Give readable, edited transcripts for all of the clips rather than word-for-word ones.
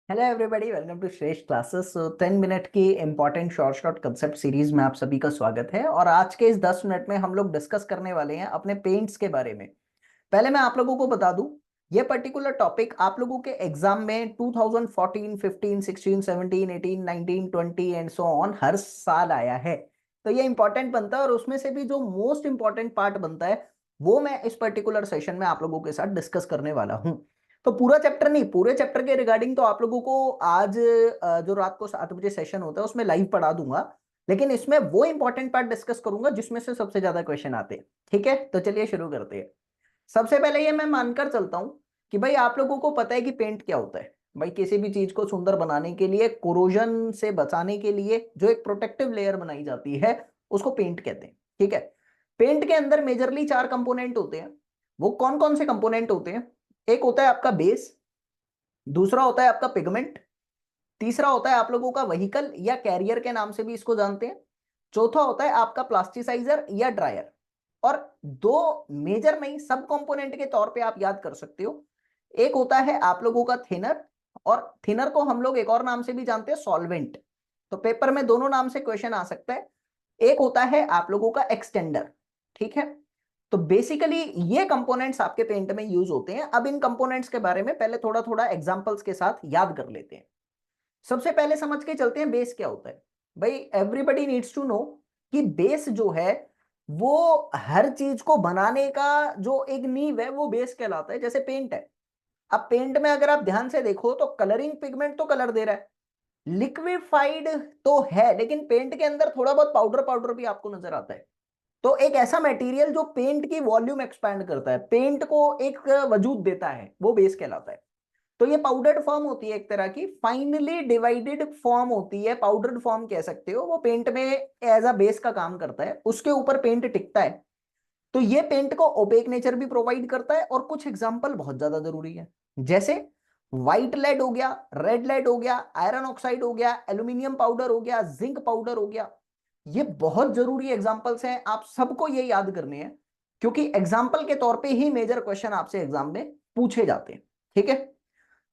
Hello everybody, welcome to श्रेष्ठ classes. 10 minute की important short short concept series में आप सभी का स्वागत है। और आज के इस 10 मिनट में हम लोग डिस्कस करने वाले हैं अपने पेंट्स के बारे में। पहले मैं आप लोगों को बता दूं, ये पर्टिकुलर टॉपिक आप लोगों के एग्जाम में 2014, 15, 16, 17, 18, 19, 20 एंड सो ऑन हर साल आया है। तो ये इंपॉर्टेंट बनता है और उसमें से भी जो मोस्ट इंपॉर्टेंट पार्ट बनता है वो मैं इस पर्टिकुलर सेशन में आप लोगों के साथ डिस्कस करने वाला हूं। तो पूरा चैप्टर नहीं, पूरे चैप्टर के रिगार्डिंग तो आप लोगों को आज जो रात को 7 बजे सेशन होता है उसमें लाइव पढ़ा दूंगा। लेकिन इसमें वो इंपॉर्टेंट पार्ट डिस्कस करूंगा जिसमें से सबसे ज्यादा क्वेश्चन आते हैं। ठीक है, तो चलिए शुरू करते हैं। सबसे पहले ये मैं मानकर चलता हूं कि भाई आप लोगों को पता है कि पेंट क्या होता है। भाई किसी भी चीज को सुंदर बनाने के लिए, कोरोजन से बचाने के लिए जो एक प्रोटेक्टिव लेयर बनाई जाती है उसको पेंट कहते हैं। ठीक है, पेंट के अंदर मेजरली 4 कंपोनेंट होते हैं। वो कौन कौन से कंपोनेंट होते हैं? एक होता है आपका बेस, दूसरा होता है आपका पिगमेंट, तीसरा होता है आप लोगों का व्हीकल या कैरियर के नाम से भी इसको जानते हैं, चौथा होता है आपका प्लास्टिसाइजर या ड्रायर। और दो मेजर नहीं, सब कंपोनेंट के तौर पे आप याद कर सकते हो। एक होता है आप लोगों का थिनर, और थिनर को हम लोग एक और नाम से भी जानते हैं, सॉल्वेंट। तो पेपर में दोनों नाम से क्वेश्चन आ सकता है। एक होता है आप लोगों का एक्सटेंडर। ठीक है, तो बेसिकली ये कंपोनेंट्स आपके पेंट में यूज होते हैं। अब इन कंपोनेंट्स के बारे में पहले थोड़ा थोड़ा एग्जांपल्स के साथ याद कर लेते हैं। सबसे पहले समझ के चलते हैं बेस क्या होता है। भाई एवरीबडी नीड्स टू नो कि बेस जो है वो हर चीज को बनाने का जो एक नींव है वो बेस कहलाता है। जैसे पेंट है, अब पेंट में अगर आप ध्यान से देखो तो कलरिंग पिगमेंट तो कलर दे रहा है, लिक्विफाइड तो है, लेकिन पेंट के अंदर थोड़ा बहुत पाउडर पाउडर भी आपको नजर आता है। तो एक ऐसा मटेरियल जो पेंट की वॉल्यूम एक्सपैंड करता है, पेंट को एक वजूद देता है, वो बेस कहलाता है। तो ये पाउडर्ड फॉर्म होती है, एक तरह की फाइनली डिवाइडेड फॉर्म होती है, पाउडर्ड फॉर्म कह सकते हो। वो पेंट में एज अ बेस का काम करता है, उसके ऊपर पेंट टिकता है। तो ये पेंट को ओपेक नेचर भी प्रोवाइड करता है। और कुछ एग्जांपल बहुत ज्यादा जरूरी है, जैसे व्हाइट लेड हो गया, रेड लेड हो गया, आयरन ऑक्साइड हो गया, एल्यूमिनियम पाउडर हो गया, जिंक पाउडर हो गया। ये बहुत जरूरी एग्जांपल्स हैं, आप सबको ये याद करने हैं, क्योंकि एग्जाम्पल के तौर पे ही मेजर क्वेश्चन आपसे एग्जाम में पूछे जाते हैं। ठीक है,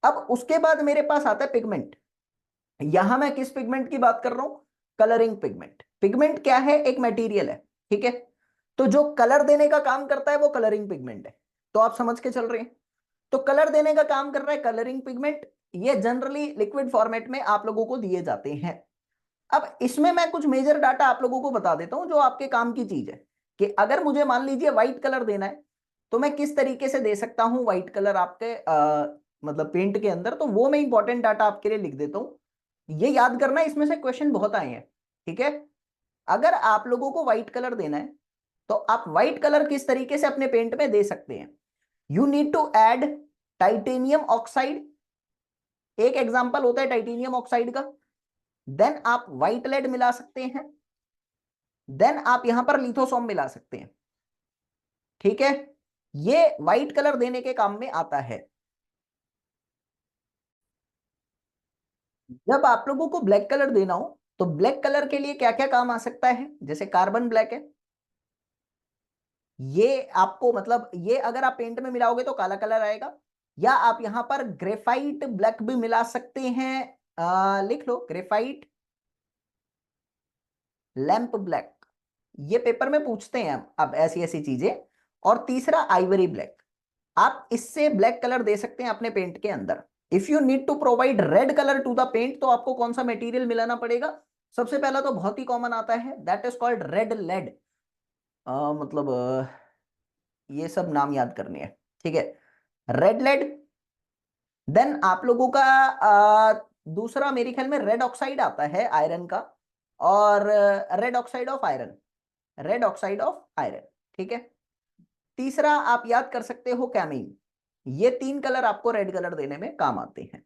अब उसके बाद मेरे पास आता है पिगमेंट। यहां मैं किस पिगमेंट की बात कर रहा हूं? Colouring pigment. पिगमेंट क्या है? एक मटेरियल है। ठीक है, तो जो कलर देने का काम करता है वो कलरिंग पिगमेंट है। तो आप समझ के चल रहे हैं, तो कलर देने का काम कर रहा है कलरिंग पिगमेंट। ये जनरली लिक्विड फॉर्मेट में आप लोगों को दिए जाते हैं। अब इसमें मैं कुछ मेजर डाटा आप लोगों को बता देता हूं जो आपके काम की चीज है। कि अगर मुझे मान लीजिए व्हाइट कलर देना है तो मैं किस तरीके से दे सकता हूं व्हाइट कलर आपके मतलब पेंट के अंदर, तो वो मैं इंपॉर्टेंट डाटा आपके लिए लिख देता हूं। ये याद करना, इसमें से क्वेश्चन बहुत आए हैं। ठीक है, अगर आप लोगों को व्हाइट कलर देना है तो आप व्हाइट कलर किस तरीके से अपने पेंट में दे सकते हैं? You need to add titanium oxide. एक एग्जांपल होता है टाइटेनियम ऑक्साइड का। देन आप व्हाइट लेड मिला सकते हैं, देन आप यहां पर लिथोसोम मिला सकते हैं। ठीक है, ये व्हाइट कलर देने के काम में आता है। जब आप लोगों को ब्लैक कलर देना हो तो ब्लैक कलर के लिए क्या क्या काम आ सकता है? जैसे कार्बन ब्लैक है, ये आपको मतलब ये अगर आप पेंट में मिलाओगे तो काला कलर आएगा। या आप यहां पर ग्रेफाइट ब्लैक भी मिला सकते हैं, लिख लो ग्रेफाइट लैंप ब्लैक। ये पेपर में पूछते हैं अब ऐसी ऐसी चीजें। और तीसरा आइवरी ब्लैक, आप इससे ब्लैक कलर दे सकते हैं अपने पेंट के अंदर। If you need to provide red colour to the paint तो आपको कौन सा मटेरियल मिलाना पड़ेगा? सबसे पहला तो बहुत ही कॉमन आता है, that is called red lead. मतलब ये सब नाम याद करने हैं। ठीक है, रेड लेड। देन आप लोगों का दूसरा मेरे ख्याल में रेड ऑक्साइड आता है आयरन का, और red oxide of iron, red oxide of iron. ठीक है, तीसरा आप याद कर सकते हो कैमीन। ये तीन कलर आपको रेड कलर देने में काम आते हैं।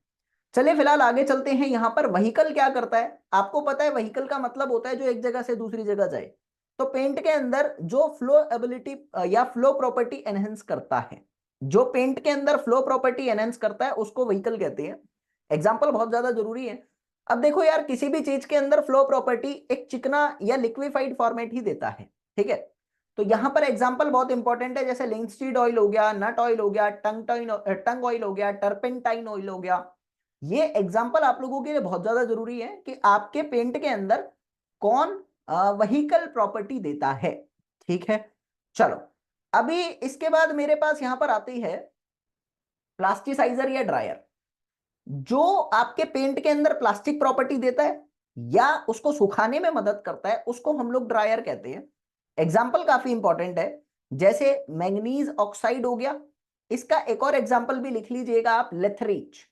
चलिए फिलहाल आगे चलते हैं। यहां पर व्हीकल क्या करता है आपको पता है? व्हीकल का मतलब होता है जो एक जगह से दूसरी जगह जाए। तो पेंट के अंदर जो फ्लो एबिलिटी या फ्लो प्रॉपर्टी एनहेंस करता है, जो पेंट के अंदर फ्लो प्रॉपर्टी एनहेंस करता है उसको व्हीकल कहते हैं। एग्जाम्पल बहुत ज्यादा जरूरी है। अब देखो यार, किसी भी चीज के अंदर फ्लो प्रॉपर्टी एक चिकना या लिक्विफाइड फॉर्मेट ही देता है। ठीक है, तो यहां पर एग्जांपल बहुत इंपॉर्टेंट है, जैसे लिंकस्टीड ऑयल हो गया, नट ऑयल हो गया, टंग ऑयल हो गया, टर्पेंटाइन ऑयल हो गया। ये एग्जाम्पल आप लोगों के लिए बहुत ज्यादा जरूरी है कि आपके पेंट के अंदर कौन व्हीकल प्रॉपर्टी देता है। ठीक है, चलो अभी इसके बाद मेरे पास यहां पर आती है प्लास्टिसाइजर या ड्रायर। जो आपके पेंट के अंदर प्लास्टिक प्रॉपर्टी देता है या उसको सुखाने में मदद करता है उसको हम लोग ड्रायर कहते हैं। एग्जाम्पल काफी इंपॉर्टेंट है, जैसे मैंगनीज ऑक्साइड हो गया। इसका एक और एग्जाम्पल भी लिख लीजिएगा आप, लिथरेज।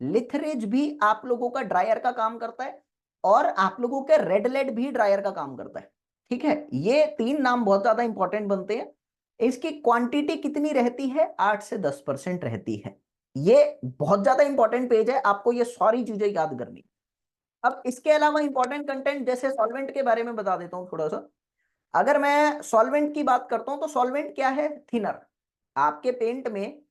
लिथरेज भी आप लोगों का ड्रायर का काम करता है और आप लोगों के रेड लेड भी ड्रायर का काम करता है। ठीक है, ये तीन नाम बहुत ज्यादा इंपॉर्टेंट बनते हैं। इसकी क्वांटिटी कितनी रहती है? 8 से 10% रहती है। ये बहुत ज्यादा इंपॉर्टेंट पेज है, आपको ये सारी चीजें याद करनी। अब इसके अलावा इंपॉर्टेंट कंटेंट जैसे सॉल्वेंट के बारे में बता देता हूं थोड़ा सा। अगर मैं सॉल्वेंट की बात करता हूं तो सॉल्वेंट क्या है? थिनर। आपके पेंट में,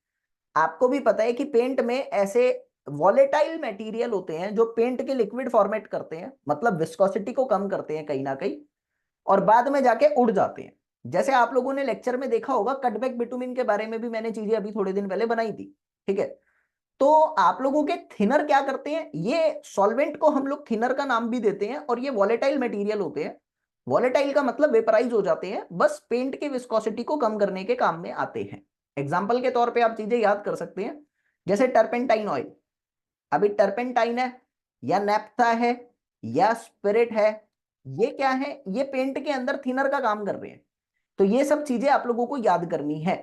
आपको भी पता है कि पेंट में ऐसे वॉलेटाइल मटेरियल होते हैं जो पेंट के लिक्विड फॉर्मेट करते हैं, मतलब विस्कोसिटी को कम करते हैं कहीं ना कहीं, और बाद में जाके उड़ जाते हैं। जैसे आप लोगों ने लेक्चर में देखा होगा, कटबैक बिटुमिन के बारे में भी मैंने चीजें अभी थोड़े दिन पहले बनाई थी। ठीक है, तो आप लोगों के थिनर क्या करते हैं? ये सॉल्वेंट को हम लोग थिनर का नाम भी देते हैं और ये वॉलेटाइल मटेरियल होते हैं। वॉलेटाइल का मतलब वेपराइज हो जाते हैं, बस पेंट की विस्कोसिटी को कम करने के काम में आते हैं। एग्जाम्पल के तौर पे आप चीजें याद कर सकते हैं, जैसे टर्पेंटाइन ऑयल। अभी टर्पेंटाइन है या नैप्था है या स्पिरिट है, ये क्या है? ये पेंट के अंदर थिनर का काम कर रहे हैं। तो ये सब चीजें आप लोगों को याद करनी है।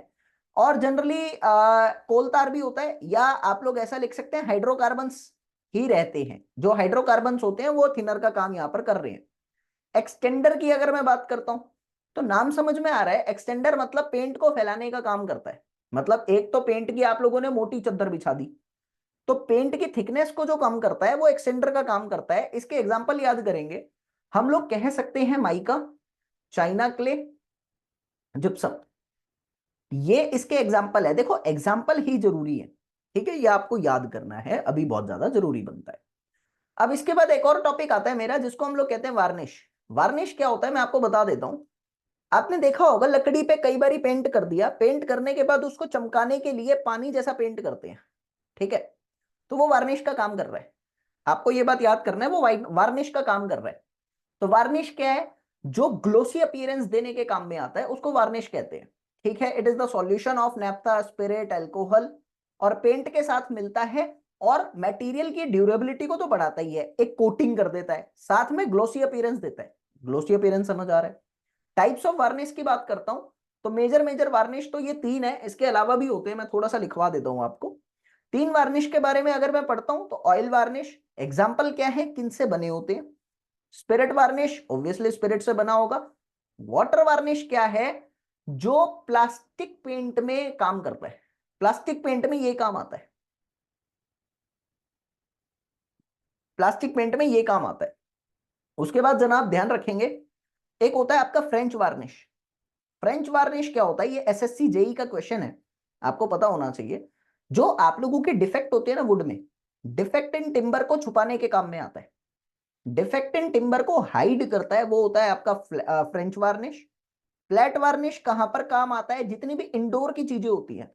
और जनरली कोल तार भी होता है, या आप लोग ऐसा लिख सकते हैं हाइड्रोकार्बन्स ही रहते हैं। जो हाइड्रोकार्बन्स होते हैं वो थिनर का काम यहां पर कर रहे हैं। एक्सटेंडर की अगर मैं बात करता हूं तो नाम समझ में आ रहा है, एक्सटेंडर मतलब पेंट को फैलाने का काम करता है। मतलब एक तो पेंट की आप लोगों ने मोटी चादर बिछा दी, तो पेंट की थिकनेस को जो कम करता है वो एक्सटेंडर का काम करता है। इसके एग्जांपल याद करेंगे, हम लोग कह सकते हैं माइका, चाइना क्ले, जिप्सम। ये इसके एग्जाम्पल है। देखो एग्जाम्पल ही जरूरी है, ठीक है, ये आपको याद करना है, अभी बहुत ज्यादा जरूरी बनता है। अब इसके बाद एक और टॉपिक आता है मेरा, जिसको हम लोग कहते हैं वार्निश। वार्निश क्या होता है मैं आपको बता देता हूं। आपने देखा होगा लकड़ी पे कई बारी पेंट कर दिया, पेंट करने के बाद उसको चमकाने के लिए पानी जैसा पेंट करते हैं। ठीक है, तो वो वार्निश का काम कर रहा है। आपको ये बात याद करना है, वो वार्निश का काम कर रहा है। तो वार्निश क्या है? जो ग्लोसी अपीयरेंस देने के काम में आता है उसको वार्निश कहते हैं। ठीक है, it is the solution of नैप्था, spirit, alcohol, और पेंट के साथ मिलता है और मटेरियल की ड्यूरेबिलिटी को तो बढ़ाता ही है, एक कोटिंग कर देता है, साथ में ग्लोसी अपीयरेंस देता है। ग्लोसी अपीयरेंस समझ आ रहा है? टाइप्स ऑफ वार्निश की बात करता हूं तो मेजर मेजर वार्निश तो ये तीन है, इसके अलावा भी होते हैं, मैं थोड़ा सा लिखवा देता हूं आपको। तीन वार्निश के बारे में अगर मैं पढ़ता हूं तो ऑयल वार्निश, एग्जाम्पल क्या है, किन से बने होते हैं? स्पिरिट वार्निश, ऑब्वियसली स्पिरिट से बना होगा। वाटर वार्निश क्या है? जो प्लास्टिक पेंट में काम करता है, प्लास्टिक पेंट में ये काम आता है, प्लास्टिक पेंट में ये काम आता है। उसके बाद जनाब ध्यान रखेंगे, एक होता है आपका फ्रेंच वार्निश। फ्रेंच वार्निश क्या होता है? ये एसएससी जेई का क्वेश्चन है, आपको पता होना चाहिए। जो आप लोगों के डिफेक्ट होते हैं ना वुड में, डिफेक्ट इन टिम्बर को छुपाने के काम में आता है। डिफेक्ट इन टिम्बर को हाइड करता है, वो होता है आपका फ्रेंच वार्निश। फ्लैट वार्निश कहां पर काम आता है? जितनी भी इंडोर की चीजें होती हैं,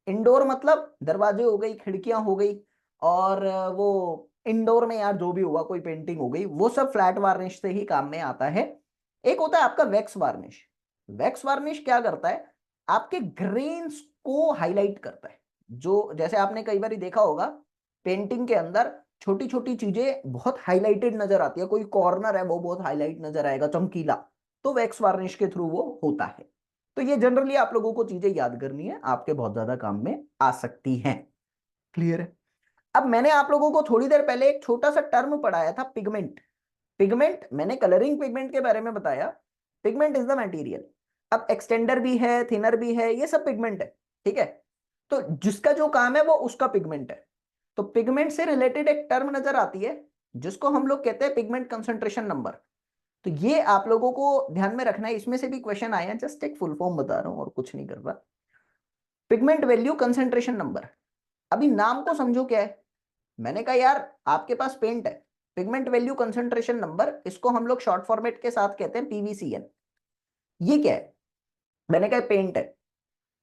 इंडोर मतलब दरवाजे हो गई, खिड़कियां हो गई, और वो इंडोर में यार जो भी हुआ, कोई पेंटिंग हो गई, वो सब फ्लैट वार्निश से ही काम में आता है। एक होता है आपका वैक्स वार्निश। वैक्स वार्निश क्या करता है? आपके ग्रेन्स को हाईलाइट करता है। जो जैसे आपने कई बार देखा होगा पेंटिंग के अंदर छोटी छोटी चीजें बहुत हाईलाइटेड नजर आती है, कोई कॉर्नर है वो बहुत हाईलाइट नजर आएगा, चमकीला, तो वैक्स वार्निश के थ्रू वो होता है। तो ये जनरली आप लोगों को चीजें याद करनी है, आपके बहुत ज्यादा काम में आ सकती हैं। क्लियर है? अब मैंने आप लोगों को थोड़ी देर पहले एक छोटा सा टर्म पढ़ाया था, पिगमेंट। पिगमेंट, मैंने कलरिंग पिगमेंट के बारे में बताया। Pigment is the material. अब एक्सटेंडर भी है, थिनर भी है, ये सब पिगमेंट है। ठीक है, तो जिसका जो काम है वो उसका पिगमेंट है। तो पिगमेंट से रिलेटेड एक टर्म नजर आती है जिसको हम लोग कहते हैं पिगमेंट कंसंट्रेशन नंबर। तो ये आप लोगों को ध्यान में रखना है, इसमें से भी क्वेश्चन आए हैं, जस्ट एक फुल फॉर्म बता रहा हूं और कुछ नहीं कर रहा। पिगमेंट वैल्यू कंसंट्रेशन नंबर, अभी नाम को समझो क्या है। मैंने कहा यार आपके पास पेंट है, पिगमेंट वैल्यू कंसंट्रेशन नंबर, इसको हम लोग शॉर्ट फॉर्मेट के साथ कहते हैं पीवीसीएन। ये क्या है? मैंने कहा पेंट है,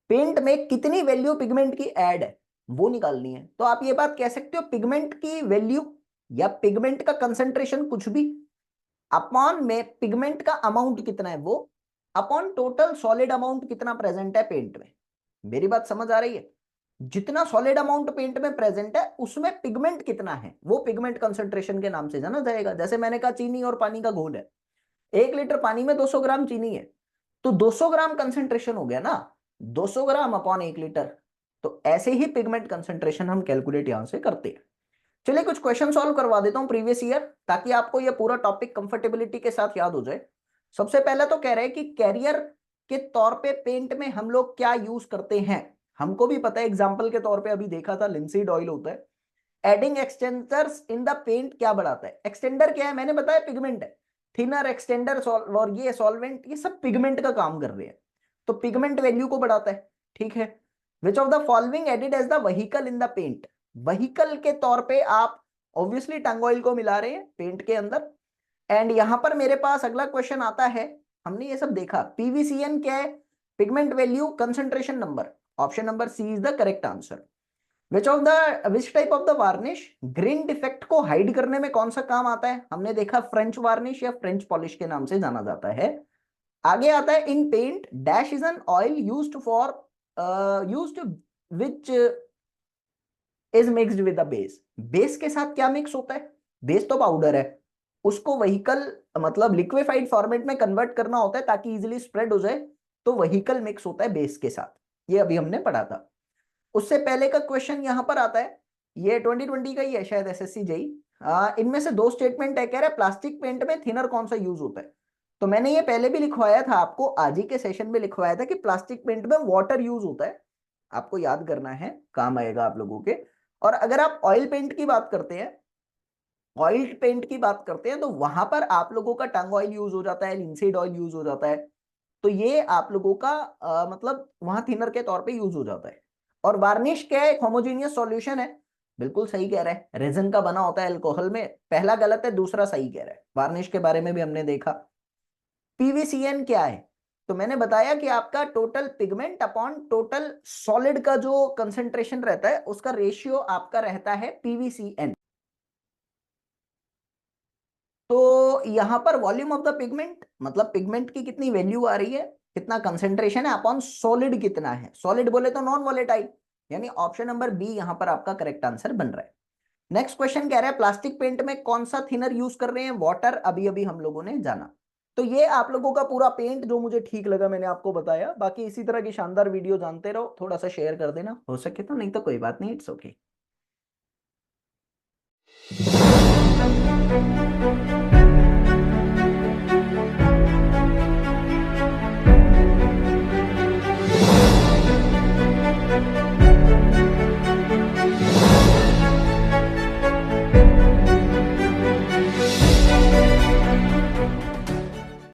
पेंट में कितनी वैल्यू पिगमेंट की ऐड है, वो निकालनी है। तो आप ये बात कह सकते हो पिगमेंट की वैल्यू या पिगमेंट का कंसंट्रेशन कुछ भी अपॉन में पिगमेंट का अमाउंट कितना है वो अपॉन टोटल सॉलिड अमाउंट कितना प्रेजेंट है पेंट में। मेरी बात समझ आ रही है? जितना सॉलिड अमाउंट पेंट में प्रेजेंट है उसमें पिगमेंट कितना है वो पिगमेंट कंसंट्रेशन के नाम से जाना जाएगा। जैसे मैंने कहा चीनी और पानी का घोल है, 1 लीटर पानी में 200 ग्राम चीनी है, तो 200 ग्राम कंसंट्रेशन हो गया ना, 200 ग्राम अपॉन 1 लीटर। तो ऐसे ही पिगमेंट कंसंट्रेशन हम कैलकुलेट यहां से करते हैं। चलिए कुछ क्वेश्चन सॉल्व करवा देता हूं प्रीवियस ईयर, ताकि आपको यह पूरा टॉपिक कंफर्टेबिलिटी के साथ याद हो जाए। सबसे पहले तो कह रहे हैं कि कैरियर के तौर पे पेंट में हम लोग क्या यूज करते हैं। हमको भी पता है, एग्जांपल के तौर पे अभी देखा था लिंसीड ऑयल होता है। Adding extenders in the paint क्या बढ़ाता है? एक्सटेंडर क्या है? मैंने बताया पिगमेंट है। थिनर, एक्सटेंडर और ये सॉल्वेंट, ये सब पिगमेंट का काम कर रहे हैं, तो पिगमेंट वैल्यू को बढ़ाता है। ठीक है। Which of the following added as the vehicle in the paint? Vehicle के तौर पे आप ऑब्वियसली टंग ऑयल को मिला रहे हैं पेंट के अंदर। एंड यहां पर मेरे पास अगला क्वेश्चन आता है, हमने ये सब देखा, पीवीसीएन क्या है? Pigment value concentration number. Option number C is the correct answer. Which type of the varnish grain defect को हाइड करने में कौन सा काम आता है? हमने देखा फ्रेंच वार्निश या फ्रेंच पॉलिश के नाम से जाना जाता है। आगे आता है in paint dash is an oil used for used which is mixed with the base. Base के साथ क्या मिक्स होता है? बेस तो पाउडर है, उसको व्हीकल मतलब लिक्विफाइड फॉर्मेट में कन्वर्ट करना होता है ताकि इजीली स्प्रेड हो जाए, तो व्हीकल मिक्स होता है बेस के साथ। ये अभी हमने पढ़ा था। उससे पहले का क्वेश्चन यहां पर आता है, ये 2020 का ही है शायद, एसएससी जेई। इनमें से दो स्टेटमेंट है, कह रहा है प्लास्टिक पेंट में थिनर कौन सा यूज होता है। तो मैंने ये पहले भी लिखवाया था आपको, आज ही के सेशन में लिखवाया था कि प्लास्टिक पेंट में वाटर यूज होता है। आपको याद करना है, काम आएगा आप लोगों के। और अगर आप ऑयल पेंट की बात करते हैं, ऑयल पेंट की बात करते हैं, तो वहां पर आप लोगों का टंग ऑयल यूज हो जाता है, लिंसीड ऑयल यूज हो जाता है। तो ये आप लोगों का मतलब वहां थिनर के तौर पे यूज हो जाता है। और वार्निश क्या है? होमोजीनियस सॉल्यूशन है। बिल्कुल सही कह रहा है, रेजिन का बना होता है अल्कोहल में। पहला गलत है, दूसरा सही कह रहा है। वार्निश के बारे में भी हमने देखा। पीवीसीएन क्या है? तो मैंने बताया कि आपका total pigment upon total solid का जो कंसेंट्रेशन रहता है उसका रेशियो आपका रहता है पीवीसीएन। तो यहां पर वॉल्यूम ऑफ द पिगमेंट मतलब पिगमेंट की कितनी वैल्यू आ रही है, कितना कंसेंट्रेशन है अपॉन सॉलिड कितना है। सॉलिड बोले तो नॉन वॉलेटाइल, यानी ऑप्शन नंबर बी यहां पर आपका करेक्ट आंसर बन रहा है। नेक्स्ट क्वेश्चन कह रहा है प्लास्टिक पेंट में कौन सा थिनर यूज कर रहे हैं? वाटर, अभी अभी हम लोगों ने जाना। तो ये आप लोगों का पूरा पेंट जो मुझे ठीक लगा मैंने आपको बताया। बाकी इसी तरह की शानदार वीडियो जानते रहो, थोड़ा सा शेयर कर देना हो सके तो, नहीं तो कोई बात नहीं, इट्स ओके।